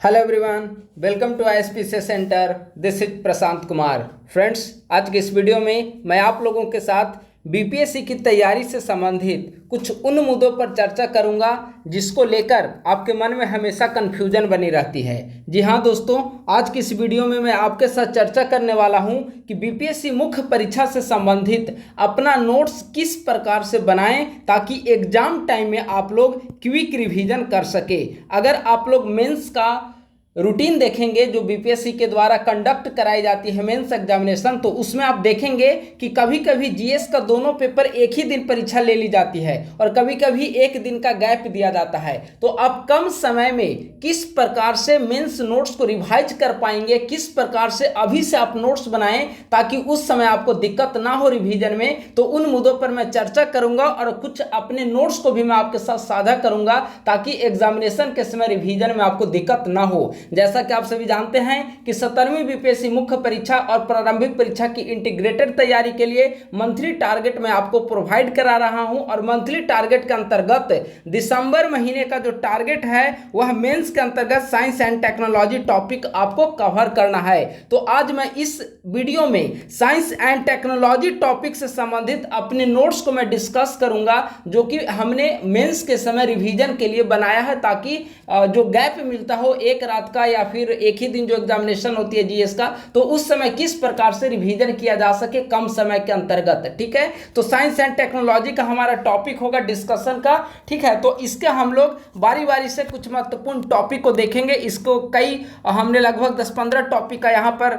Hello everyone, welcome to ISPC centre. This is Prashant Kumar. Friends, आज के इस वीडियो में मैं आप लोगों के साथ बीपीएससी की तैयारी से संबंधित कुछ उन मुद्दों पर चर्चा करूंगा जिसको लेकर आपके मन में हमेशा कन्फ्यूजन बनी रहती है। जी हाँ दोस्तों, आज की इस वीडियो में मैं आपके साथ चर्चा करने वाला हूं कि बीपीएससी मुख्य परीक्षा से संबंधित अपना नोट्स किस प्रकार से बनाएं ताकि एग्जाम टाइम में आप लोग क्विक रिवीजन कर सके। अगर आप लोग मेंस का रूटीन देखेंगे जो बीपीएससी के द्वारा कंडक्ट कराई जाती है मेंस एग्जामिनेशन, तो उसमें आप देखेंगे कि कभी कभी जीएस का दोनों पेपर एक ही दिन परीक्षा ले ली जाती है और कभी कभी एक दिन का गैप दिया जाता है। तो आप कम समय में किस प्रकार से मेंस नोट्स को रिवाइज कर पाएंगे, किस प्रकार से अभी से आप नोट्स बनाएं ताकि उस समय आपको दिक्कत ना हो रिवीजन में, तो उन मुद्दों पर मैं चर्चा करूंगा और कुछ अपने नोट्स को भी मैं आपके साथ साझा करूंगा ताकि एग्जामिनेशन के समय रिवीजन में आपको दिक्कत ना हो। जैसा कि आप सभी जानते हैं कि 17वीं बीपीएससी मुख्य परीक्षा और प्रारंभिक परीक्षा की इंटीग्रेटेड तैयारी के लिए मंथली टारगेट मैं आपको प्रोवाइड करा रहा हूं और मंथली टारगेट के अंतर्गत दिसंबर महीने का जो टारगेट है वह मेंस के अंतर्गत साइंस एंड टेक्नोलॉजी टॉपिक आपको कवर करना है। तो आज मैं इस वीडियो में साइंस एंड टेक्नोलॉजी टॉपिक से संबंधित अपने नोट्स को मैं डिस्कस करूंगा जो कि हमने मेंस के समय रिवीजन के लिए बनाया है ताकि जो गैप मिलता हो एक रात का या फिर एक ही दिन जो एग्जामिनेशन होती है जीएस का, तो उस समय किस प्रकार से रिवीजन किया जा सके कम समय के अंतर्गत। ठीक है, तो साइंस एंड टेक्नोलॉजी का हमारा टॉपिक होगा डिस्कशन का। ठीक है, तो इसके हम लोग बारी बारी से कुछ महत्वपूर्ण टॉपिक को देखेंगे। इसको कई हमने लगभग 10-15 टॉपिक का यहाँ पर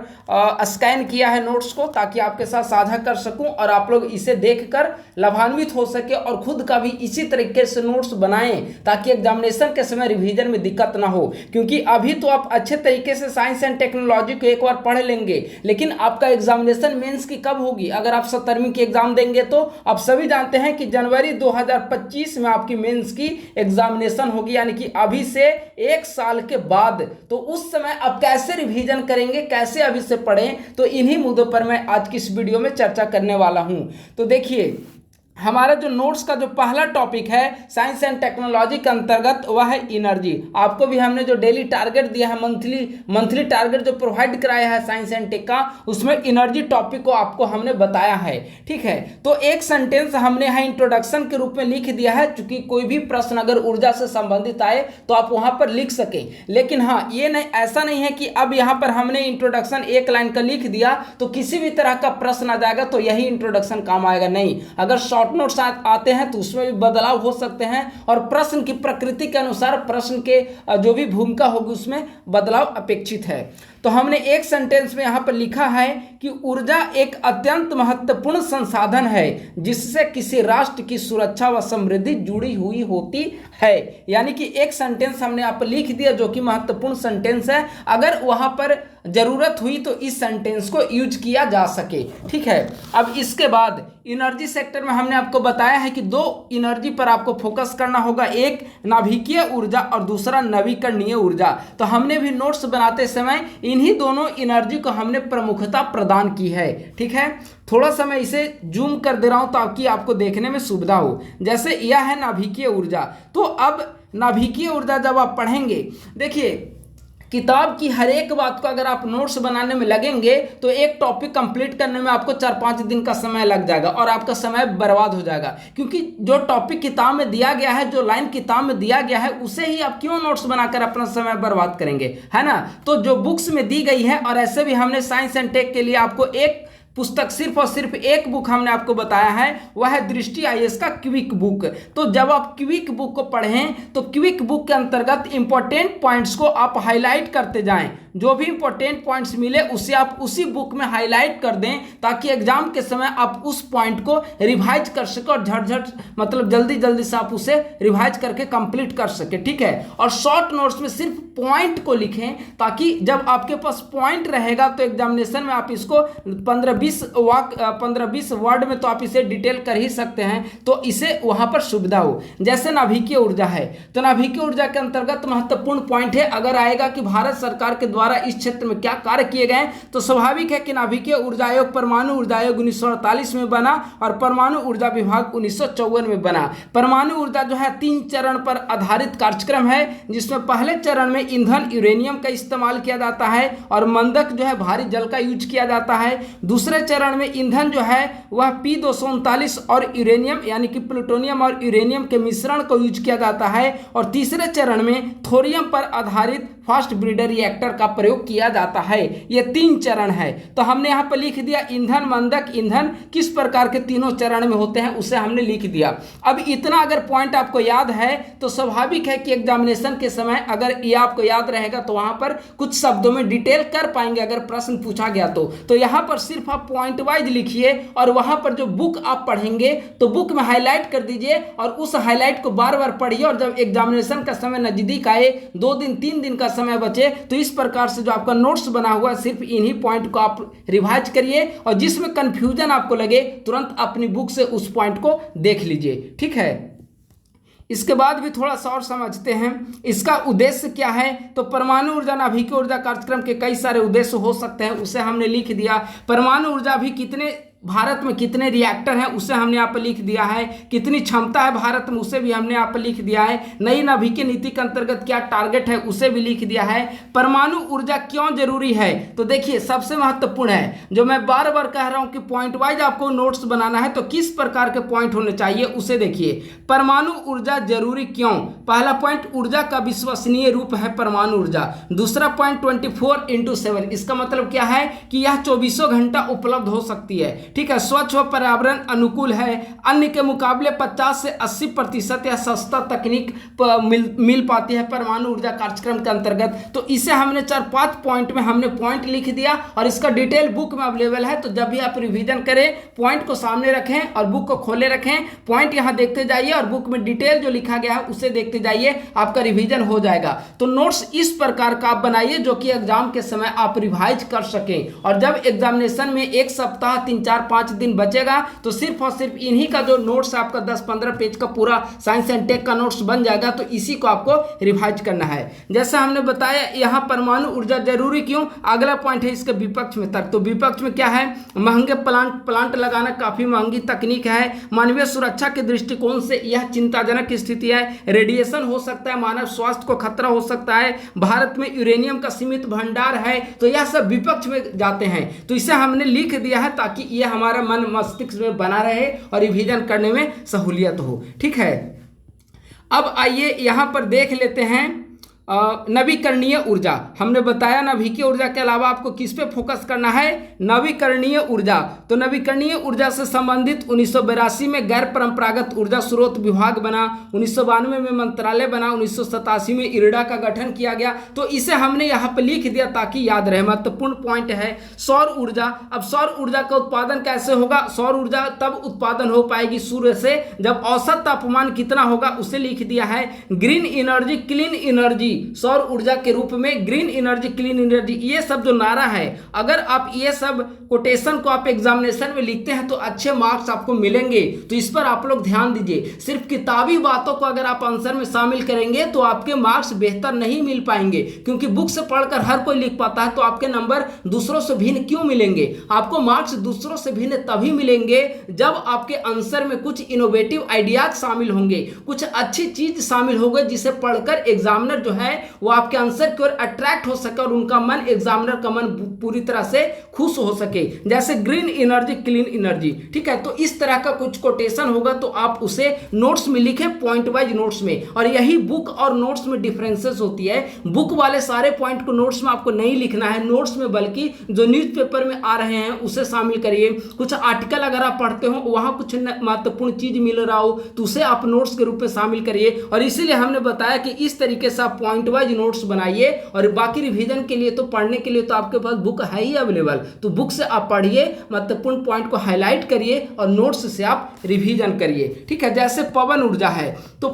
स्कैन किया है नोट्स को ताकि आपके साथ साझा कर सकूं और आप लोग इसे देखकर लाभान्वित हो सके और खुद का भी इसी तरीके से नोट्स बनाएं ताकि एग्जामिनेशन के समय रिवीजन में दिक्कत ना हो। क्योंकि अभी तो आप अच्छे तरीके से साइंस एंड टेक्नोलॉजी को एक बार पढ़ लेंगे, लेकिन आपका एग्जामिनेशन मेंस की कब होगी? अगर आप 17वीं की एग्जाम देंगे तो आप सभी जानते हैं कि जनवरी 2025 में आपकी मेंस की एग्जामिनेशन होगी, यानी कि अभी से एक साल के बाद। तो उस समय आप कैसे रिवीजन करेंगे, कैसे अभी से पढ़ें, तो इन्हीं मुद्दों पर मैं आज की इस वीडियो में चर्चा करने वाला हूं। तो देखिए, हमारा जो नोट्स का जो पहला टॉपिक है साइंस एंड टेक्नोलॉजी के अंतर्गत वह है एनर्जी। आपको भी हमने जो डेली टारगेट दिया है, मंथली टारगेट जो प्रोवाइड कराया है साइंस एंड टेक का, उसमें एनर्जी टॉपिक को आपको हमने बताया है। ठीक है, तो एक सेंटेंस हमने यहाँ इंट्रोडक्शन के रूप में लिख दिया है, चूंकि कोई भी प्रश्न अगर ऊर्जा से संबंधित आए तो आप वहां पर लिख सकें। लेकिन हाँ, ये नहीं, ऐसा नहीं है कि अब यहाँ पर हमने इंट्रोडक्शन एक लाइन का लिख दिया तो किसी भी तरह का प्रश्न आ जाएगा तो यही इंट्रोडक्शन काम आएगा। नहीं, अगर शॉर्ट नोट्स आते हैं तो उसमें भी बदलाव हो सकते हैं और प्रश्न की प्रकृति के अनुसार प्रश्न के जो भी भूमिका होगी उसमें बदलाव अपेक्षित है। तो हमने एक सेंटेंस में यहां पर लिखा है कि ऊर्जा एक अत्यंत महत्वपूर्ण संसाधन है जिससे किसी राष्ट्र की सुरक्षा व समृद्धि जुड़ी हुई होती है। यानी कि एक सेंटेंस हमने यहाँ पर लिख दिया जो कि महत्वपूर्ण सेंटेंस है, अगर वहां पर जरूरत हुई तो इस सेंटेंस को यूज किया जा सके। ठीक है, अब इसके बाद एनर्जी सेक्टर में हमने आपको बताया है कि दो एनर्जी पर आपको फोकस करना होगा, एक नाभिकीय ऊर्जा और दूसरा नवीकरणीय ऊर्जा। तो हमने भी नोट्स बनाते समय इन्हीं दोनों एनर्जी को हमने प्रमुखता प्रदान की है। ठीक है, थोड़ा सा मैं इसे जूम कर दे रहा हूं ताकि आपको देखने में सुविधा हो। जैसे यह है नाभिकीय ऊर्जा, तो अब नाभिकीय ऊर्जा जब आप पढ़ेंगे, देखिए किताब की हर एक बात को अगर आप नोट्स बनाने में लगेंगे तो एक टॉपिक कंप्लीट करने में आपको 4-5 दिन का समय लग जाएगा और आपका समय बर्बाद हो जाएगा। क्योंकि जो टॉपिक किताब में दिया गया है, जो लाइन किताब में दिया गया है, उसे ही आप क्यों नोट्स बनाकर अपना समय बर्बाद करेंगे, है ना? तो जो बुक्स में दी गई है, और ऐसे भी हमने साइंस एंड टेक के लिए आपको एक पुस्तक, सिर्फ और सिर्फ एक बुक हमने आपको बताया है, वह है दृष्टि आईएएस का क्विक बुक। तो जब आप क्विक बुक को पढ़ें तो क्विक बुक के अंतर्गत इंपॉर्टेंट पॉइंट्स को आप हाईलाइट करते जाएं। जो भी इंपॉर्टेंट पॉइंट्स मिले उसे आप उसी बुक में हाईलाइट कर दें ताकि एग्जाम के समय आप उस पॉइंट को रिवाइज कर सके और झट मतलब जल्दी जल्दी से आप उसे रिवाइज करके कंप्लीट कर सके। ठीक है, और शॉर्ट नोट्स में सिर्फ पॉइंट को लिखें ताकि जब आपके पास पॉइंट रहेगा तो एग्जामिनेशन में आप इसको 15-20 15-20 वर्ड में तो आप इसे डिटेल कर ही सकते हैं, तो इसे वहां पर सुविधा हो। जैसे नाभिकीय ऊर्जा है, तो नाभिकीय ऊर्जा के अंतर्गत महत्वपूर्ण पॉइंट है, अगर आएगा कि भारत सरकार के द्वारा इस क्षेत्र में क्या कार्य किए गए, तो स्वाभाविक है कि नाभिकीय ऊर्जा आयोग परमाणु ऊर्जा आयोग 1948 में बना और परमाणु ऊर्जा विभाग 1954 में बना। परमाणु ऊर्जा जो है 3 चरण पर आधारित कार्यक्रम है, जिसमें पहले चरण में ईंधन यूरेनियम का इस्तेमाल किया जाता है और मंदक जो है भारी जल का यूज किया जाता है। दूसरे चरण में ईंधन जो है वह P239 और यूरेनियम यानी कि प्लूटोनियम और यूरेनियम के मिश्रण को यूज किया जाता है। और तीसरे चरण में थोरियम पर आधारित फास्ट ब्रीडर रिएक्टर का प्रयोग किया जाता है। ये 3 चरण है। तो हमने यहाँ पर लिख दिया ईंधन, मंदक, ईंधन किस प्रकार के तीनों चरण में होते हैं उसे हमने लिख दिया। अब इतना अगर पॉइंट आपको याद है तो स्वाभाविक है कि एग्जामिनेशन के समय अगर ये आपको याद रहेगा तो वहां पर कुछ शब्दों में डिटेल कर पाएंगे अगर प्रश्न पूछा गया तो यहाँ पर सिर्फ आप पॉइंट वाइज लिखिए और वहां पर जो बुक आप पढ़ेंगे तो बुक में हाईलाइट कर दीजिए और उस हाईलाइट को बार बार पढ़िए। और जब एग्जामिनेशन का समय नजदीक आए, 2 दिन 3 दिन का समय बचे, तो इस प्रकार से जो आपका नोट्स बना हुआ है सिर्फ इन्हीं पॉइंट को आप रिवाइज करिए और जिसमें कंफ्यूजन आपको लगे तुरंत अपनी बुक से उस पॉइंट को देख लीजिए। ठीक है, इसके बाद भी थोड़ा सा और समझते हैं इसका उद्देश्य क्या है। तो परमाणु ऊर्जा नाभिकीय ऊर्जा कार्यक्रम के कई सारे उद्देश्य हो सकते हैं, उसे हमने लिख दिया। परमाणु ऊर्जा भी कितने भारत में कितने रिएक्टर हैं उसे हमने यहाँ पर लिख दिया है। कितनी क्षमता है भारत में उसे भी हमने यहाँ पर लिख दिया है। नई नाभिकीय नीति के अंतर्गत क्या टारगेट है उसे भी लिख दिया है। परमाणु ऊर्जा क्यों जरूरी है, तो देखिए सबसे महत्वपूर्ण है, जो मैं बार बार कह रहा हूं कि पॉइंट वाइज आपको नोट्स बनाना है तो किस प्रकार के पॉइंट होने चाहिए उसे देखिए। परमाणु ऊर्जा जरूरी क्यों, पहला पॉइंट ऊर्जा का विश्वसनीय रूप है परमाणु ऊर्जा। दूसरा पॉइंट 24/7, इसका मतलब क्या है कि यह 24 घंटा उपलब्ध हो सकती है। ठीक है, स्वच्छ व पर्यावरण अनुकूल है, अन्य के मुकाबले 50 से 80% या सस्ता तकनीक मिल पाती है परमाणु ऊर्जा कार्यक्रम के अंतर्गत। तो इसे हमने 4-5 पॉइंट में हमने पॉइंट लिख दिया और इसका डिटेल बुक में अवेलेबल है। तो जब भी आप रिवीजन करें पॉइंट को सामने रखें और बुक को खोले रखें, पॉइंट यहां देखते जाइए और बुक में डिटेल जो लिखा गया है उसे देखते जाइए, आपका रिवीजन हो जाएगा। तो नोट्स इस प्रकार का आप बनाइए जो कि एग्जाम के समय आप रिवाइज कर सकें। और जब एग्जामिनेशन में 1 सप्ताह 3-4-5 दिन बचेगा तो सिर्फ और सिर्फ इन्हीं का जो नोट्स आपका 10-15 पेज का पूरा साइंस एंड टेक का नोट्स बन जाएगा। तो इसी को आपको रिवाइज करना है। जैसा हमने बताया यहाँ परमाणु ऊर्जा जरूरी क्यों, अगला पॉइंट है इसके विपक्ष में तर्क। तो विपक्ष में क्या है, महंगे प्लांट लगाना काफी महंगी तकनीक है, मानवीय सुरक्षा के दृष्टिकोण से यह चिंताजनक स्थिति है, रेडिएशन हो सकता है, मानव स्वास्थ्य को खतरा हो सकता है, भारत में यूरेनियम का सीमित भंडार है। तो यह सब विपक्ष में जाते हैं। तो इसे हमने लिख दिया है ताकि यह हमारा मन मस्तिष्क में बना रहे और रिवीजन करने में सहूलियत हो। ठीक है, अब आइए यहां पर देख लेते हैं नवीकरणीय ऊर्जा। हमने बताया नाभिकीय ऊर्जा के अलावा आपको किस पे फोकस करना है, नवीकरणीय ऊर्जा। तो नवीकरणीय ऊर्जा से संबंधित 1982 में गैर परंपरागत ऊर्जा स्रोत विभाग बना, 1992 में मंत्रालय बना, 1987 में इरडा का गठन किया गया। तो इसे हमने यहाँ पे लिख दिया ताकि याद रहे। महत्वपूर्ण पॉइंट है सौर ऊर्जा। अब सौर ऊर्जा का उत्पादन कैसे होगा, सौर ऊर्जा तब उत्पादन हो पाएगी सूर्य से जब औसत तापमान कितना होगा उसे लिख दिया है। ग्रीन एनर्जी क्लीन एनर्जी, सौर ऊर्जा के रूप में ग्रीन एनर्जी क्लीन एनर्जी, ये सब जो नारा है अगर आप ये सब कोटेशन को आप एग्जामिनेशन में लिखते हैं तो अच्छे मार्क्स आपको मिलेंगे। तो इस पर आप लोग ध्यान दीजिए। सिर्फ किताबी बातों को अगर आप आंसर में शामिल करेंगे तो आपके मार्क्स बेहतर नहीं मिल पाएंगे, क्योंकि बुक से पढ़कर हर कोई लिख पाता है। तो आपके नंबर दूसरों से भिन्न क्यों मिलेंगे, आपको मार्क्स दूसरों से भिन्न तभी मिलेंगे जब आपके आंसर में कुछ इनोवेटिव आइडियाज शामिल होंगे, कुछ अच्छी चीज शामिल होंगे जिसे पढ़कर एग्जामिनर जो है वो आपके आंसर की ओर अट्रैक्ट हो सके और उनका मन, एग्जामिनर का मन पूरी तरह से खुश हो सके। जैसे ग्रीन एनर्जी क्लीन एनर्जी, ठीक है। तो इस तरह का कुछ कोटेशन होगा तो आप उसे नोट्स में लिखें, पॉइंट वाइज नोट्स में। और यही बुक और नोट्स में डिफरेंसेस होती है। बुक वाले सारे पॉइंट को नोट्स में आपको नहीं लिखना है नोट्स में, बल्कि जो न्यूज़पेपर में आ रहे हैं उसे शामिल करिए। कुछ आर्टिकल अगर आप पढ़ते हो वहां कुछ महत्वपूर्ण चीज मिल रहा हो तो उसे आप नोट्स के रूप में शामिल करिए। और इसीलिए हमने बताया कि इस तरीके से आप पॉइंट वाइज नोट्स बनाइए, और बाकी रिवीजन के लिए तो पढ़ने के लिए तो आपके पास बुक है ही अवेलेबल, तो बुक से आप पढ़िए, महत्वपूर्ण पॉइंट को हाईलाइट करिए और नोट्स से आप रिवीजन करिए। ठीक है, जैसे पवन ऊर्जा है, तो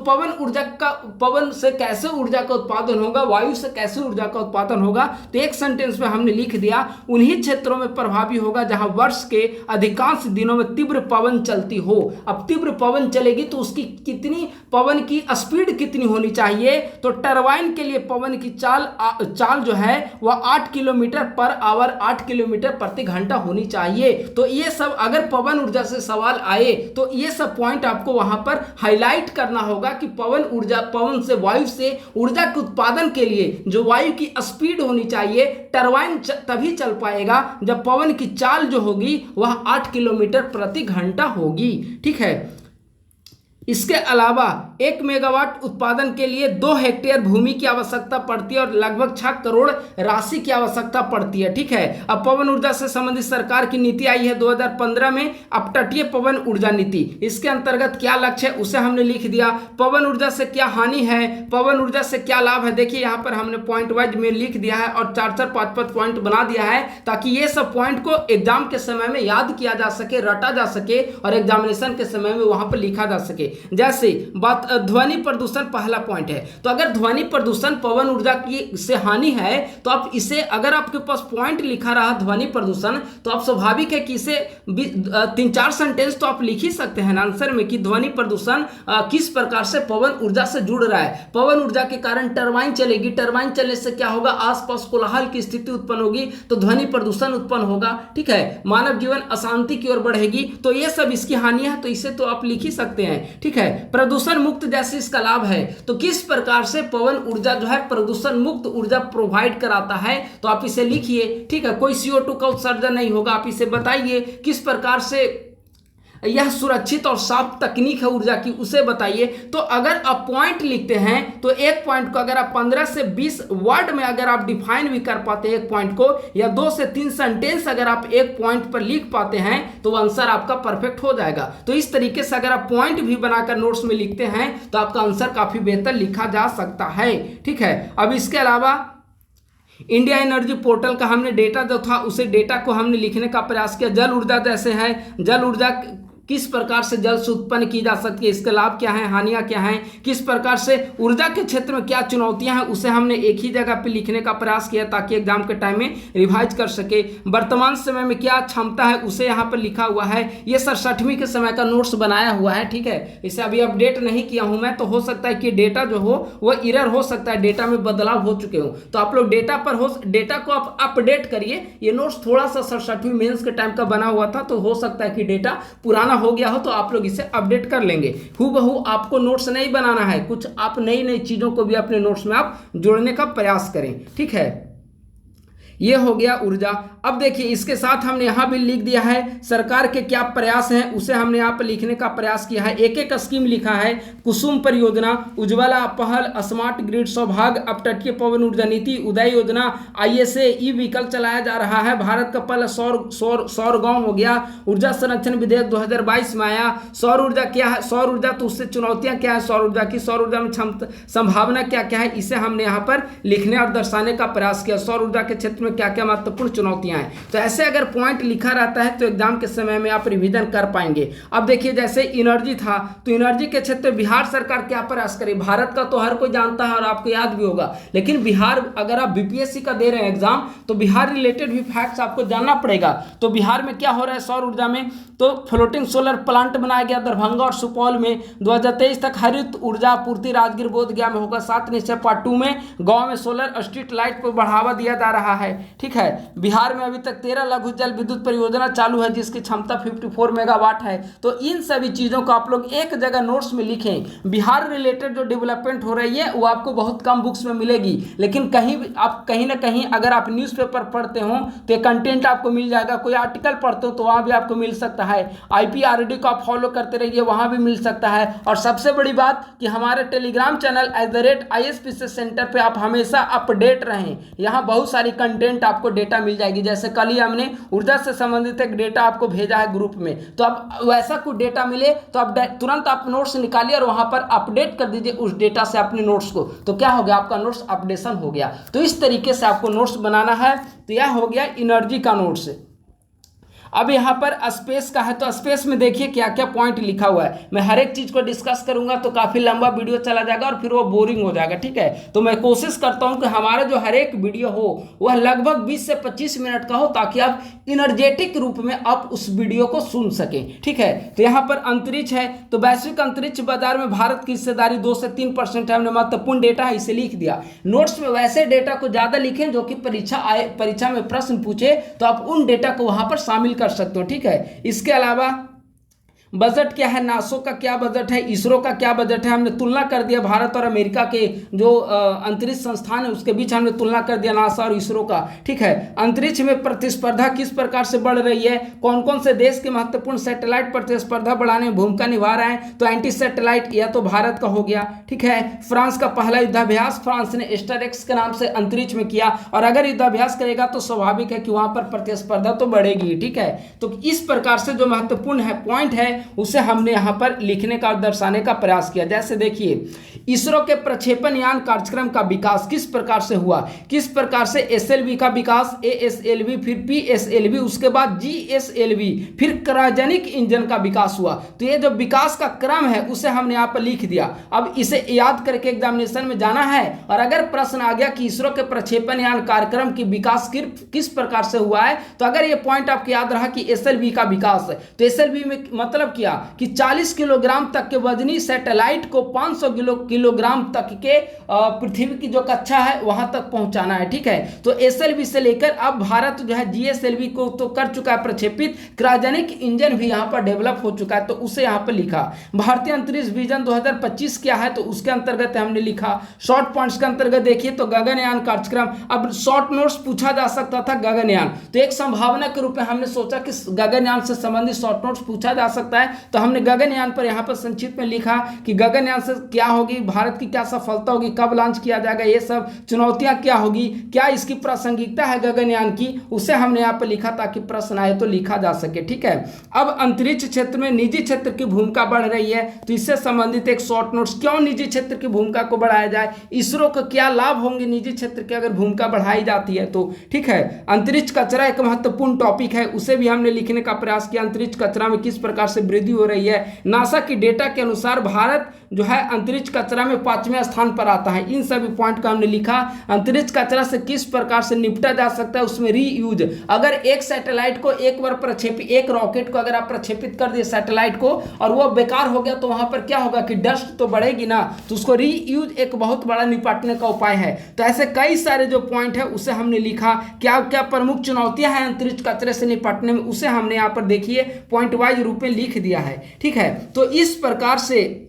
पवन से कैसे ऊर्जा का उत्पादन होगा, वायु से कैसे ऊर्जा का उत्पादन होगा, तो एक सेंटेंस में हमने लिख दिया, उन्हीं क्षेत्रों में प्रभावी होगा जहां वर्ष के अधिकांश दिनों में तीव्र पवन चलती हो। अब तीव्र पवन चलेगी तो उसकी कितनी, पवन की स्पीड कितनी होनी चाहिए, तो टरबाइन के लिए पवन की चाल जो है वह 8 किलोमीटर पर आवर, 8 किलोमीटर प्रति घंटा होनी चाहिए। तो ये सब अगर पवन ऊर्जा से सवाल आए तो ये सब पॉइंट आपको वहां पर हाईलाइट करना होगा कि पवन से, वायु से ऊर्जा के उत्पादन के लिए जो वायु की स्पीड होनी चाहिए, टरबाइन तभी चल पाएगा जब पवन की चाल जो होगी वह 8 किलोमीटर प्रति घंटा होगी। ठीक है, इसके अलावा 1 मेगावाट उत्पादन के लिए 2 हेक्टेयर भूमि की आवश्यकता पड़ती है और लगभग 6 करोड़ राशि की आवश्यकता पड़ती है। ठीक है, अब पवन ऊर्जा से संबंधित सरकार की नीति आई है 2015 में, अपतटीय पवन ऊर्जा नीति। इसके अंतर्गत क्या लक्ष्य है उसे हमने लिख दिया। पवन ऊर्जा से क्या हानि है, पवन ऊर्जा से क्या लाभ है, देखिए यहाँ पर हमने पॉइंट वाइज में लिख दिया है और 4-4, 5-5 पॉइंट बना दिया है, ताकि ये सब पॉइंट को एग्जाम के समय में याद किया जा सके, रटा जा सके और एग्जामिनेशन के समय में वहां पर लिखा जा सके। जैसे बात ध्वनि प्रदूषण पहला पॉइंट है, तो अगर ध्वनि प्रदूषण पवन ऊर्जा की से हानि है तो आप इसे, अगर आपके पास पॉइंट लिखा रहा ध्वनि प्रदूषण, तो आप स्वाभाविक है कि इसे 3-4 सेंटेंस तो आप लिख ही सकते हैं आंसर में कि ध्वनि प्रदूषण किस प्रकार से पवन ऊर्जा से जुड़ रहा है। पवन ऊर्जा के कारण टरबाइन चलेगी, टरबाइन चलने से क्या होगा, आसपास कोलाहल की स्थिति उत्पन्न होगी तो ध्वनि प्रदूषण उत्पन्न होगा। ठीक है, मानव जीवन अशांति की ओर बढ़ेगी, तो ये सब इसकी हानियां है, तो इसे तो आप लिख ही सकते हैं। ठीक है, प्रदूषण मुक्त जैसे इसका लाभ है, तो किस प्रकार से पवन ऊर्जा जो है प्रदूषण मुक्त ऊर्जा प्रोवाइड कराता है, तो आप इसे लिखिए। ठीक है, कोई CO2 का उत्सर्जन नहीं होगा, आप इसे बताइए किस प्रकार से यह सुरक्षित और साफ तकनीक है ऊर्जा की, उसे बताइए। तो अगर आप पॉइंट लिखते हैं तो एक पॉइंट को अगर आप 15 से 20 वर्ड में अगर आप डिफाइन भी कर पाते हैं एक पॉइंट को, या 2 से 3 सेंटेंस अगर आप एक पॉइंट पर लिख पाते हैं तो आंसर आपका परफेक्ट हो जाएगा। तो इस तरीके से अगर आप पॉइंट भी बनाकर नोट्स में लिखते हैं तो आपका आंसर काफी बेहतर लिखा जा सकता है। ठीक है, अब इसके अलावा इंडिया एनर्जी पोर्टल का हमने डेटा जो था उसे डेटा को हमने लिखने का प्रयास किया। जल ऊर्जा जैसे है, जल ऊर्जा किस प्रकार से जल से उत्पन्न की जा सकती है, इसके लाभ क्या हैं, हानियां क्या हैं, किस प्रकार से ऊर्जा के क्षेत्र में क्या चुनौतियां हैं, उसे हमने एक ही जगह पे लिखने का प्रयास किया ताकि एग्जाम के टाइम में रिवाइज कर सके। वर्तमान समय में क्या क्षमता है उसे यहाँ पर लिखा हुआ है। ये 67वीं के समय का नोट्स बनाया हुआ है। ठीक है, इसे अभी अपडेट नहीं किया हूँ मैं, तो हो सकता है कि डेटा जो हो वह इरर हो सकता है, डेटा में बदलाव हो चुके हो, तो आप लोग डेटा को आप अपडेट करिए। ये नोट्स थोड़ा सा 67वीं मेंस के टाइम का बना हुआ था, तो हो सकता है कि डेटा पुराना हो गया हो, तो आप लोग इसे अपडेट कर लेंगे। हूबहू आपको नोट्स नहीं बनाना है, कुछ आप नई नई चीजों को भी अपने नोट्स में आप जोड़ने का प्रयास करें। ठीक है, ये हो गया ऊर्जा। अब देखिए इसके साथ हमने यहाँ भी लिख दिया है सरकार के क्या प्रयास हैं, उसे हमने यहाँ पर लिखने का प्रयास किया है। एक एक स्कीम लिखा है, कुसुम परियोजना, उज्ज्वला पहल, स्मार्ट ग्रिड, सौभाग्य, अपतटीय पवन ऊर्जा नीति, उदय योजना, ISA ई व्हीकल चलाया जा रहा है, भारत का पहला सौर गांव हो गया, ऊर्जा संरक्षण विधेयक 2022 में आया। सौर ऊर्जा क्या है, सौर ऊर्जा तो उससे चुनौतियां क्या है सौर ऊर्जा की, सौर ऊर्जा में संभावना क्या क्या है, इसे हमने यहाँ पर लिखने और दर्शाने का प्रयास किया। सौर ऊर्जा के क्षेत्र में क्या क्या महत्वपूर्ण चुनौतियां हैं, तो ऐसे अगर पॉइंट लिखा रहता है तो एग्जाम के समय में आप रिवीजन कर पाएंगे। अब देखिए जैसे एनर्जी था, तो एनर्जी के क्षेत्र में बिहार सरकार क्या प्रयास करे, भारत का तो हर कोई जानता है और आपको याद भी होगा, लेकिन बिहार अगर आप BPSC का दे रहे हैं एग्जाम तो बिहार रिलेटेड भी फैक्ट्स आपको जानना पड़ेगा। तो बिहार में क्या हो रहा है सौर ऊर्जा में, तो फ्लोटिंग सोलर प्लांट बनाया गया दरभंगा और सुपौल में। 2023 तक हरित ऊर्जा आपूर्ति राजगीर बोधगया में होगा। 7 निश्चय पार्ट 2 में गाँव में सोलर स्ट्रीट लाइट को बढ़ावा दिया जा रहा है। ठीक है, बिहार में अभी तक 13 लघु जल विद्युत परियोजना चालू है जिसकी क्षमता 54 मेगावाट है। तो इन सभी चीजों को आप लोग एक जगह नोट्स में लिखें। बिहार रिलेटेड जो डेवलपमेंट हो रही है वो आपको बहुत कम बुक्स में मिलेगी, लेकिन कहीं ना कहीं अगर आप न्यूज़पेपर पढ़ते हो तो कंटेंट आपको मिल जाएगा। कोई आर्टिकल पढ़ते हो तो वहां भी आपको मिल सकता है। IPRD को आप फॉलो करते रहिए, वहां भी मिल सकता है। और सबसे बड़ी बात कि हमारे टेलीग्राम चैनल @ISPC सेंटर पे आप हमेशा अपडेट रहें। यहाँ बहुत सारी कंटेंट कंटेंट आपको डेटा मिल जाएगी। जैसे कल ही हमने ऊर्जा से संबंधित एक डेटा आपको भेजा है ग्रुप में, तो अब वैसा कुछ डेटा मिले तो आप तुरंत आप नोट्स निकालिए और वहां पर अपडेट कर दीजिए उस डेटा से अपने नोट्स को, तो क्या हो गया, आपका नोट्स अपडेशन हो गया। तो इस तरीके से आपको नोट्स बनाना है। तो यह हो गया एनर्जी का नोट्स। अब यहाँ पर स्पेस का है, तो स्पेस में देखिए क्या क्या पॉइंट लिखा हुआ है। मैं हर एक चीज को डिस्कस करूंगा तो काफी लंबा वीडियो चला जाएगा और फिर वो बोरिंग हो जाएगा, ठीक है। तो मैं कोशिश करता हूं कि हमारा जो हर एक वीडियो हो वह लगभग 20 से 25 मिनट का हो, ताकि आप इनर्जेटिक रूप में आप उस वीडियो को सुन सकें, ठीक है। तो यहाँ पर अंतरिक्ष है, तो वैश्विक अंतरिक्ष बाजार में भारत की हिस्सेदारी 2 से 3% है। हमने महत्वपूर्ण डेटा है इसे लिख दिया। नोट्स में वैसे डेटा को ज्यादा लिखें जो कि परीक्षा में प्रश्न पूछे, तो आप उन डेटा को वहां पर शामिल कर सकते हो, ठीक है। इसके अलावा बजट क्या है, नासो का क्या बजट है, इसरो का क्या बजट है, हमने तुलना कर दिया भारत और अमेरिका के जो अंतरिक्ष संस्थान है उसके बीच हमने तुलना कर दिया नासा और इसरो का, ठीक है। अंतरिक्ष में प्रतिस्पर्धा किस प्रकार से बढ़ रही है, कौन कौन से देश के महत्वपूर्ण सैटेलाइट प्रतिस्पर्धा बढ़ाने में भूमिका निभा रहे हैं, तो एंटी सैटेलाइट यह तो भारत का हो गया, ठीक है। फ्रांस का पहला युद्धाभ्यास फ्रांस ने एस्टरएक्स के नाम से अंतरिक्ष में किया, और अगर युद्धाभ्यास करेगा तो स्वाभाविक है कि वहां पर प्रतिस्पर्धा तो बढ़ेगी, ठीक है। तो इस प्रकार से जो महत्वपूर्ण है पॉइंट है उसे हमने यहां पर लिखने का और दर्शाने का प्रयास किया। जैसे देखिए, इसरो के प्रक्षेपण यान कार्यक्रम का विकास किस प्रकार से हुआ, किस प्रकार से एसएलवी का विकास, एएसएलवी, फिर पीएसएलवी, उसके बाद जीएसएलवी, फिर क्रायोजेनिक इंजन का विकास हुआ। तो ये जो विकास का क्रम है उसे हमने यहां पर लिख दिया। अब इसे याद करके एग्जामिनेशन में जाना है, और अगर प्रश्न आ गया कि इसरो के प्रक्षेपण यान कार्यक्रम की विकास किस प्रकार से हुआ है, तो अगर ये पॉइंट आपको याद रहा कि एसएलवी का विकास है, तो एसएलवी में मतलब किया कि 40 किलोग्राम तक के वजनी सैटेलाइट को 500 किलोग्राम तक के पृथ्वी की जो कक्षा है वहां तक पहुंचाना है, ठीक है। तो एसएलवी से लेकर अब भारत जो है जीएसएलवी को तो कर चुका है प्रक्षेपित, क्रायोजेनिक इंजन भी यहां पर डेवलप हो चुका है, तो उसे यहां पर लिखा। भारतीय अंतरिक्ष विजन 2025 क्या है, तो उसके अंतर्गत हमने लिखा। शॉर्ट पॉइंट्स के अंतर्गत देखिए तो गगनयान कार्यक्रम, अब शॉर्ट नोट्स पूछा जा सकता था गगनयान, तो एक संभावना के रूप में हमने सोचा कि गगनयान से संबंधित शॉर्ट नोट्स पूछा जा सकता है, तो हमने गगनयान पर यहाँ पर संक्षिप्त में लिखा कि गगनयान से क्या होगी, भारत की क्या सफलता होगी, कब लॉन्च किया जाएगा, ये सब चुनौतियां क्या होगी, क्या इसकी प्रासंगिकता है गगनयान की, उसे हमने यहाँ पर लिखा ताकि प्रश्न आए तो लिखा जा सके, ठीक है। अब अंतरिक्ष क्षेत्र में निजी क्षेत्र की भूमिका बढ़ रही है, तो इससे संबंधित एक शॉर्ट नोट्स, क्यों निजी क्षेत्र की भूमिका को बढ़ाया जाए, इसरो को क्या लाभ होंगे निजी क्षेत्र की अगर भूमिका बढ़ाई जाती है तो, ठीक है। अंतरिक्ष कचरा एक महत्वपूर्ण टॉपिक है, उसे भी हमने लिखने का प्रयास किया। अंतरिक्ष कचरा में किस प्रकार से वृद्धि हो रही है। नासा की डेटा के अनुसार भारत जो है अंतरिक्ष कचरा में 5वें स्थान पर आता है। इन सभी पॉइंट का हमने लिखा। अंतरिक्ष कचरा से किस प्रकार से निपटा जा सकता है, उसमें रीयूज, अगर एक सैटेलाइट को एक बार प्रक्षेपित, एक रॉकेट को अगर आप प्रक्षेपित कर दिए सैटेलाइट को और वो बेकार हो गया, तो वहां पर क्या होगा कि डस्ट तो बढ़ेगी ना, तो उसको रीयूज एक बहुत बड़ा निपटने का उपाय है। तो ऐसे कई सारे जो पॉइंट है उसे हमने लिखा। क्या क्या प्रमुख चुनौतियां हैं अंतरिक्ष कचरे से निपटने में, उसे हमने यहाँ पर देखिए पॉइंट वाइज रूप में लिख दिया है, ठीक है। तो इस प्रकार से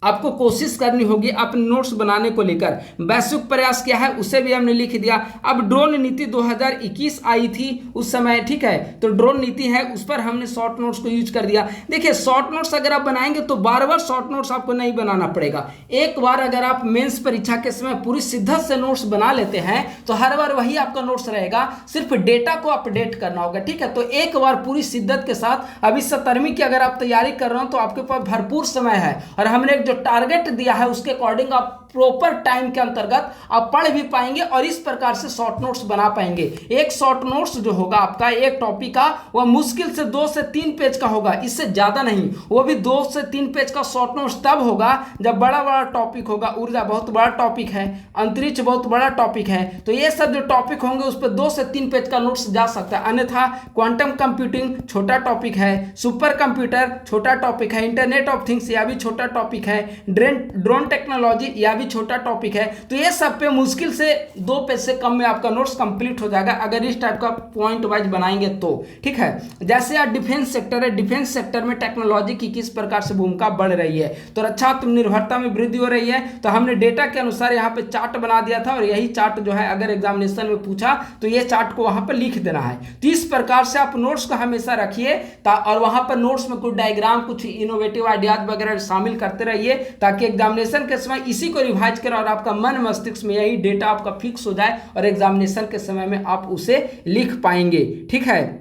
आपको कोशिश करनी होगी अपने नोट्स बनाने को लेकर। वैश्विक प्रयास क्या है उसे भी हमने लिख दिया। अब ड्रोन नीति 2021 आई थी उस समय, ठीक है, तो ड्रोन नीति है उस पर हमने शॉर्ट नोट्स को यूज कर दिया। देखिए शॉर्ट नोट्स अगर आप बनाएंगे तो बार बार शॉर्ट नोट्स आपको नहीं बनाना पड़ेगा। एक बार अगर आप मेंस परीक्षा के समय पूरी शिद्दत से नोट्स बना लेते हैं तो हर बार वही आपका नोट्स रहेगा, सिर्फ डेटा को अपडेट करना होगा, ठीक है। तो एक बार पूरी शिद्दत के साथ अभी 17वीं की अगर आप तैयारी कर रहे हो तो आपके पास भरपूर समय है, और हमने एक जो टारगेट दिया है उसके अकॉर्डिंग आप प्रॉपर टाइम के अंतर्गत आप पढ़ भी पाएंगे और इस प्रकार से शॉर्ट नोट्स बना पाएंगे। एक शॉर्ट नोट्स जो होगा आपका एक टॉपिक का, वह मुश्किल से 2 से 3 पेज का होगा, इससे ज्यादा नहीं। वो भी 2 से 3 पेज का शॉर्ट नोट्स तब होगा जब बड़ा बड़ा टॉपिक होगा। ऊर्जा बहुत बड़ा टॉपिक है, अंतरिक्ष बहुत बड़ा टॉपिक है, तो ये सब जो टॉपिक होंगे उस पर 2 से 3 पेज का नोट्स जा सकता है। अन्यथा क्वांटम कंप्यूटिंग छोटा टॉपिक है, सुपर कंप्यूटर छोटा टॉपिक है, इंटरनेट ऑफ थिंग्स यह भी छोटा टॉपिक है, ड्रोन टेक्नोलॉजी यह भी छोटा टॉपिक है। तो ये सब पे मुश्किल से 2 पेज से कम में आपका नोट्स कंप्लीट हो जाएगा अगर इस टाइप का पॉइंट वाइज बनाएंगे तो, ठीक है। जैसे यार डिफेंस सेक्टर है, डिफेंस सेक्टर में टेक्नोलॉजी की किस प्रकार से भूमिका बढ़ रही है, तो रक्षा आत्मनिर्भरता में वृद्धि हो रही है। तो हमने डेटा के अनुसार यहाँ पे चार्ट बना दिया था और यही चार्ट जो है अगर एग्जामिनेशन में पूछा तो ये चार्ट को वहां पर लिख देना है। तो इस प्रकार से आप नोट्स को हमेशा रखिए और वहां पर नोट्स में कुछ डायग्राम, कुछ इनोवेटिव आइडियाज वगैरह शामिल करते रहिए ताकि एग्जामिनेशन के समय इसी को रिवाइज करें और आपका मन मस्तिष्क में यही डेटा आपका फिक्स हो जाए और एग्जामिनेशन के समय में आप उसे लिख पाएंगे। ठीक है,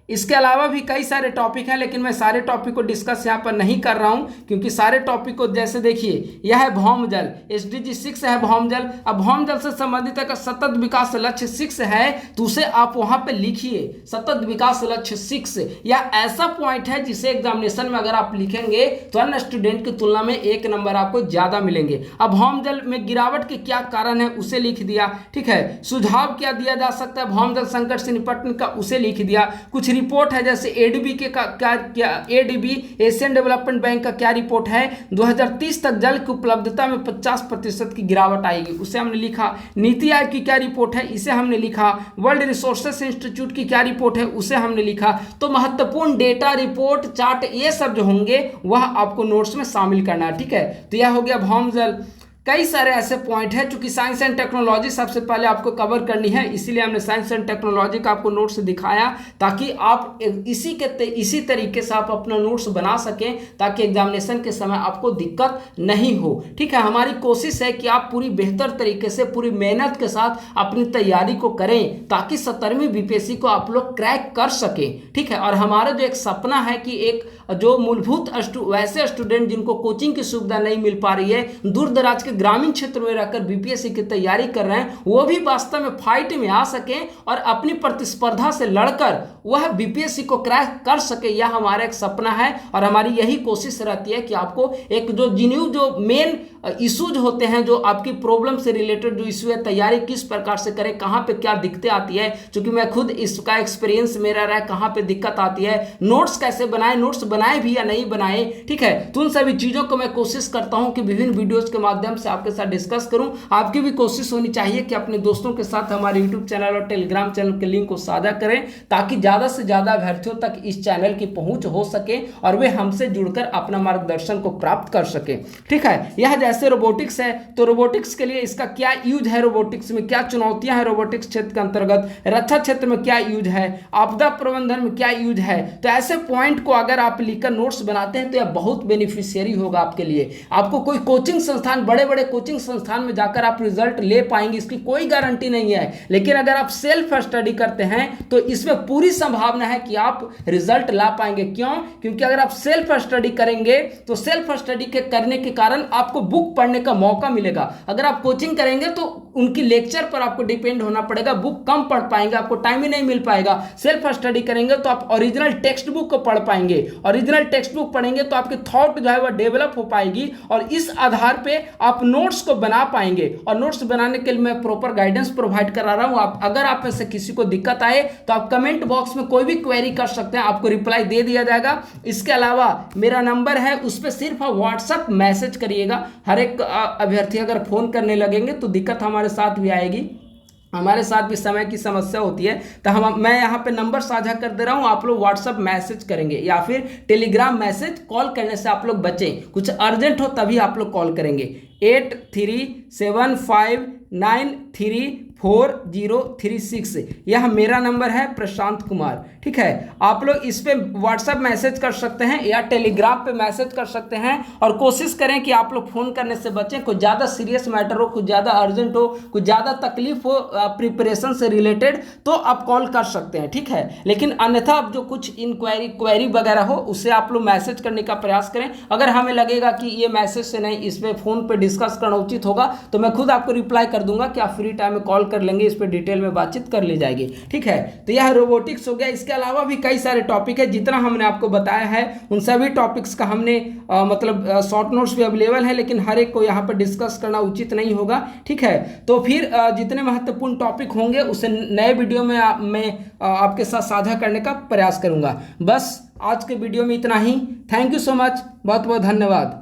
इसके अलावा भी कई सारे टॉपिक हैं, लेकिन मैं सारे टॉपिक को डिस्कस यहाँ पर नहीं कर रहा हूँ, क्योंकि सारे टॉपिक को जैसे देखिए यह है भौमजल, SDG 6 है भौमजल। अब भौमजल से संबंधित अगर सतत विकास लक्ष्य 6 है तो उसे आप वहाँ पे लिखिए, सतत विकास लक्ष्य 6, या ऐसा पॉइंट है जिसे एग्जामिनेशन में अगर आप लिखेंगे तो अन्य स्टूडेंट की तुलना में 1 नंबर आपको ज्यादा मिलेंगे। अब भौमजल में गिरावट के क्या कारण है उसे लिख दिया। ठीक है, सुझाव क्या दिया जा सकता है भौमजल संकट से निपटने का, उसे लिख दिया। कुछ रिपोर्ट है जैसे एडीबी के क्या एडीबी एशियन डेवलपमेंट बैंक का क्या रिपोर्ट है, 2030 तक जल की उपलब्धता में 50% की गिरावट आएगी, उसे हमने लिखा। नीति आयोग की क्या रिपोर्ट है, इसे हमने लिखा। वर्ल्ड रिसोर्सेस इंस्टीट्यूट की क्या रिपोर्ट है, उसे हमने लिखा। तो महत्वपूर्ण डेटा, रिपोर्ट, चार्ट, ये सब जो होंगे वह आपको नोट्स में शामिल करना है। ठीक है, तो यह हो गया भौमजल। कई सारे ऐसे पॉइंट हैं, चूंकि साइंस एंड टेक्नोलॉजी सबसे पहले आपको कवर करनी है, इसीलिए हमने साइंस एंड टेक्नोलॉजी का आपको नोट्स दिखाया, ताकि आप इसी तरीके से आप अपना नोट्स बना सकें, ताकि एग्जामिनेशन के समय आपको दिक्कत नहीं हो। ठीक है, हमारी कोशिश है कि आप पूरी बेहतर तरीके से पूरी मेहनत के साथ अपनी तैयारी को करें, ताकि 17वीं बीपीएससी को आप लोग क्रैक कर सकें। ठीक है, और हमारा जो एक सपना है कि एक जो मूलभूत वैसे स्टूडेंट जिनको कोचिंग की सुविधा नहीं मिल पा रही है, दूर दराज के ग्रामीण क्षेत्र में रहकर बीपीएससी की तैयारी कर रहे हैं, वो भी वास्तव में फाइट में आ सकें और अपनी प्रतिस्पर्धा से लड़कर वह बीपीएससी को क्रैक कर सके, यह हमारा एक सपना है। और हमारी यही कोशिश रहती है कि आपको एक जो मेन इश्यूज होते हैं, जो आपकी प्रॉब्लम से रिलेटेड जो इशू है, तैयारी किस प्रकार से करें, कहाँ पे क्या दिक्कतें आती है, क्योंकि मैं खुद इसका एक्सपीरियंस मेरा रहा है, कहाँ पे दिक्कत आती है, नोट्स कैसे बनाए, नोट्स बनाए भी या नहीं बनाए। ठीक है, तो उन सभी चीज़ों को मैं कोशिश करता हूँ कि विभिन्न वीडियोज़ के माध्यम से आपके साथ डिस्कस करूँ। आपकी भी कोशिश होनी चाहिए कि अपने दोस्तों के साथ हमारे यूट्यूब चैनल और टेलीग्राम चैनल के लिंक को साझा करें, ताकि ज़्यादा से ज़्यादा अभ्यर्थियों तक इस चैनल की पहुँच हो सके और वे हमसे जुड़कर अपना मार्गदर्शन को प्राप्त कर सके। ठीक है, यह जैसे रोबोटिक्स है, तो रोबोटिक्स के लिए इसका क्या यूज है, रोबोटिक्स में क्या चुनौतियां हैं रोबोटिक्स क्षेत्र के अंतर्गत, रक्षा क्षेत्र में क्या यूज है, आपदा प्रबंधन में क्या यूज है। तो ऐसे पॉइंट को अगर आप लिखकर नोट्स बनाते हैं तो यह बहुत बेनिफिशियरी होगा आपके लिए। आपको कोई कोचिंग संस्थान, बड़े बड़े कोचिंग संस्थान में जाकर आप रिजल्ट ले पाएंगे, इसकी कोई गारंटी नहीं है, लेकिन अगर आप सेल्फ स्टडी करते हैं तो इसमें पूरी संभावना है कि आप रिजल्ट ला पाएंगे। क्यों? क्योंकि अगर आप सेल्फ स्टडी करेंगे तो सेल्फ स्टडी के करने के कारण आपको बुक पढ़ने का मौका मिलेगा। अगर आप कोचिंग करेंगे तो उनकी लेक्चर पर आपको डिपेंड होना पड़ेगा, बुक कम पढ़ पाएंगे, आपको टाइम ही नहीं मिल पाएगा। सेल्फ स्टडी करेंगे तो आप ओरिजिनल टेक्स्ट बुक को पढ़ पाएंगे, ओरिजिनल टेक्स्ट बुक पढ़ेंगे तो आपकी थॉट जो है वह डेवलप हो पाएगी और इस आधार पे आप नोट्स को बना पाएंगे। और नोट्स बनाने के लिए मैं प्रॉपर गाइडेंस प्रोवाइड करा रहा हूं। अगर आप में से किसी को दिक्कत आए तो आप कमेंट बॉक्स में कोई भी क्वेरी कर सकते हैं, आपको रिप्लाई दे दिया जाएगा। इसके अलावा मेरा नंबर है, उस पर सिर्फ आप व्हाट्सएप मैसेज करिएगा। हर एक अभ्यर्थी अगर फोन करने लगेंगे तो दिक्कत हमारे साथ भी आएगी, हमारे साथ भी समय की समस्या होती है। तो मैं यहाँ पे नंबर साझा कर दे रहा हूँ, आप लोग व्हाट्सएप मैसेज करेंगे या फिर टेलीग्राम मैसेज, कॉल करने से आप लोग बचें। कुछ अर्जेंट हो तभी आप लोग कॉल करेंगे। 8375934036 यह मेरा नंबर है, प्रशांत कुमार। ठीक है, आप लोग इस पे व्हाट्सएप मैसेज कर सकते हैं या टेलीग्राम पे मैसेज कर सकते हैं। और कोशिश करें कि आप लोग फ़ोन करने से बचें। कुछ ज़्यादा सीरियस मैटर हो, कुछ ज़्यादा अर्जेंट हो, कुछ ज़्यादा तकलीफ हो प्रिपरेशन से रिलेटेड, तो आप कॉल कर सकते हैं। ठीक है, लेकिन अन्यथा आप जो कुछ क्वेरी वगैरह हो उससे आप लोग मैसेज करने का प्रयास करें। अगर हमें लगेगा कि ये मैसेज से नहीं, इस पर फ़ोन पर डिस्कस करना उचित होगा तो मैं खुद आपको रिप्लाई कर दूंगा कि आप फ्री टाइम में कॉल कर लेंगे, इस पर डिटेल में बातचीत कर ली जाएगी। ठीक है, तो यह रोबोटिक्स हो गया। इसके अलावा भी कई सारे टॉपिक है, जितना हमने आपको बताया है उन सभी टॉपिक्स का हमने शॉर्ट नोट्स भी अवेलेबल है, लेकिन हर एक को यहाँ पर डिस्कस करना उचित नहीं होगा। ठीक है, तो फिर जितने महत्वपूर्ण टॉपिक होंगे उसे नए वीडियो में मैं आपके साथ साझा करने का प्रयास करूंगा। बस आज के वीडियो में इतना ही। थैंक यू सो मच, बहुत बहुत धन्यवाद।